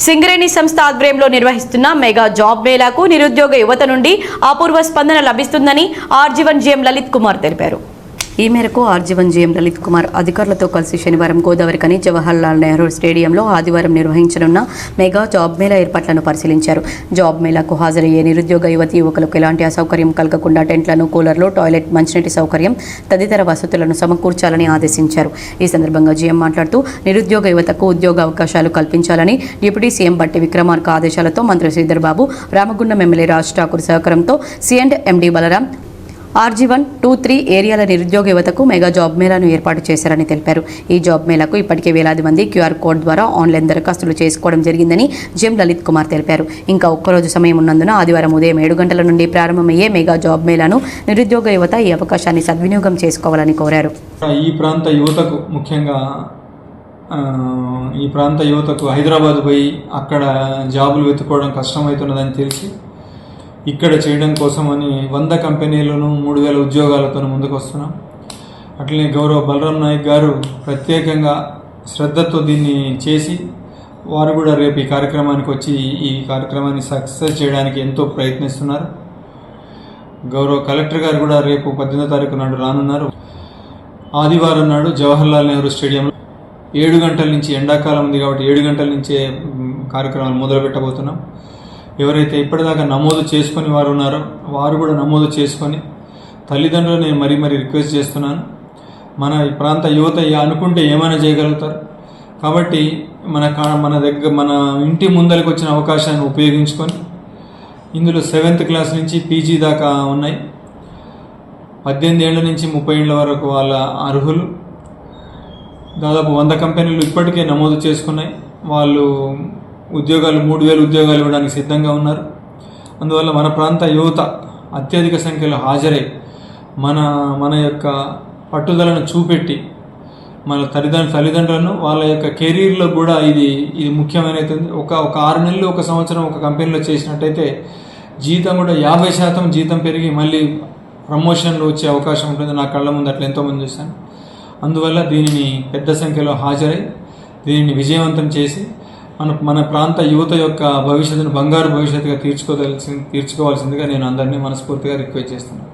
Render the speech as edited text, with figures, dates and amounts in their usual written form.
సింగరేణి సంస్థ ఆధ్వర్యంలో నిర్వహిస్తున్న మెగా జాబ్ మేళాకు నిరుద్యోగ యువత నుండి అపూర్వ స్పందన లభిస్తుందని ఆర్జీవన్ జీఎం లలిత్ కుమార్ తెలిపారు. ఈ మేరకు ఆర్జీవన్ జీఎం లలిత్ కుమార్ అధికారులతో కలిసి శనివారం గోదావరికని జవహర్లాల్ నెహ్రూ స్టేడియంలో ఆదివారం నిర్వహించనున్న మెగా జాబ్ మేళా ఏర్పాట్లను పరిశీలించారు. జాబ్ మేళాకు హాజరయ్యే నిరుద్యోగ యువతి యువకులకు ఎలాంటి అసౌకర్యం కలగకుండా టెంట్లను, కూలర్లు, టాయిలెట్, మంచినీటి సౌకర్యం తదితర వసతులను సమకూర్చాలని ఆదేశించారు. ఈ సందర్భంగా జీఎం మాట్లాడుతూ నిరుద్యోగ యువతకు ఉద్యోగ అవకాశాలు కల్పించాలని డిప్యూటీ సీఎం బట్టి విక్రమార్క ఆదేశాలతో మంత్రి శ్రీధర్ బాబు, రామగుండం ఎమ్మెల్యే రాజ్ ఠాకూర్ సహకారంతో సి&ఎండి బలరాం ఆర్జీవన్ 2-3 ఏరియాల నిరుద్యోగ యువతకు మెగా జాబ్ మేళాను ఏర్పాటు చేశారని తెలిపారు. ఈ జాబ్ మేళాకు ఇప్పటికే వేలాది మంది QR కోడ్ ద్వారా ఆన్లైన్ దరఖాస్తులు చేసుకోవడం జరిగిందని జీఎం లలిత్ కుమార్ తెలిపారు. ఇంకా ఒక్కరోజు సమయం ఉన్నందున ఆదివారం ఉదయం 7 గంటల నుండి ప్రారంభమయ్యే మెగా జాబ్ మేళాను నిరుద్యోగ యువత ఈ అవకాశాన్ని సద్వినియోగం చేసుకోవాలని కోరారు. ఈ ప్రాంత యువతకు ముఖ్యంగా హైదరాబాద్ పోయి అక్కడ జాబులు వెతుక్కోవడం కష్టమవుతున్నదని తెలిసి ఇక్కడ చేయడం కోసమని 100 కంపెనీలను 3000 ఉద్యోగాలతో ముందుకు వస్తున్నాం. అట్లనే గౌరవ బలరాం నాయక్ గారు ప్రత్యేకంగా శ్రద్ధతో దీన్ని చేసి వారు కూడా రేపు ఈ కార్యక్రమానికి వచ్చి ఈ కార్యక్రమాన్ని సక్సెస్ చేయడానికి ఎంతో ప్రయత్నిస్తున్నారు. గౌరవ కలెక్టర్ గారు కూడా రేపు 18వ తారీఖు నాడు రానున్నారు. ఆదివారం నాడు జవహర్లాల్ నెహ్రూ స్టేడియంలో 7 గంటల నుంచి, ఎండాకాలం ఉంది కాబట్టి 7 గంటల నుంచే కార్యక్రమాలు మొదలు పెట్టబోతున్నాం. ఎవరైతే ఇప్పటిదాకా నమోదు చేసుకొని వారు ఉన్నారో వారు కూడా నమోదు చేసుకొని తల్లిదండ్రులు నేను మరీ రిక్వెస్ట్ చేస్తున్నాను. మన ప్రాంత యువత అనుకుంటే ఏమైనా చేయగలుగుతారు కాబట్టి మన ఇంటి ముందరికి వచ్చిన అవకాశాన్ని ఉపయోగించుకొని ఇందులో 7th క్లాస్ నుంచి పీజీ దాకా ఉన్నాయి. 18 ఏళ్ల నుంచి 30 ఏళ్ల వరకు వాళ్ళ అర్హులు. దాదాపు 100 కంపెనీలు ఇప్పటికే నమోదు చేసుకున్నాయి. వాళ్ళు ఉద్యోగాలు 3000 ఉద్యోగాలు ఇవ్వడానికి సిద్ధంగా ఉన్నారు. అందువల్ల మన ప్రాంత యువత అత్యధిక సంఖ్యలో హాజరై మన యొక్క పట్టుదలను చూపెట్టి మన తల్లిదండ్రులను వాళ్ళ యొక్క కెరీర్లో కూడా ఇది ముఖ్యమైనది. ఒక 6 నెలలు, 1 సంవత్సరం ఒక కంపెనీలో చేసినట్టయితే జీతం కూడా 50% జీతం పెరిగి మళ్ళీ ప్రమోషన్లు వచ్చే అవకాశం ఉంటుంది. నా కళ్ళ ముందు అట్లా ఎంతోమంది చూశాను. అందువల్ల దీనిని పెద్ద సంఖ్యలో హాజరై దీనిని విజయవంతం చేసి మన ప్రాంత యువత యొక్క భవిష్యత్తును బంగారు భవిష్యత్తుగా తీర్చుకోవాల్సిందిగా నేను అందరినీ మనస్ఫూర్తిగా రిక్వెస్ట్ చేస్తున్నాను.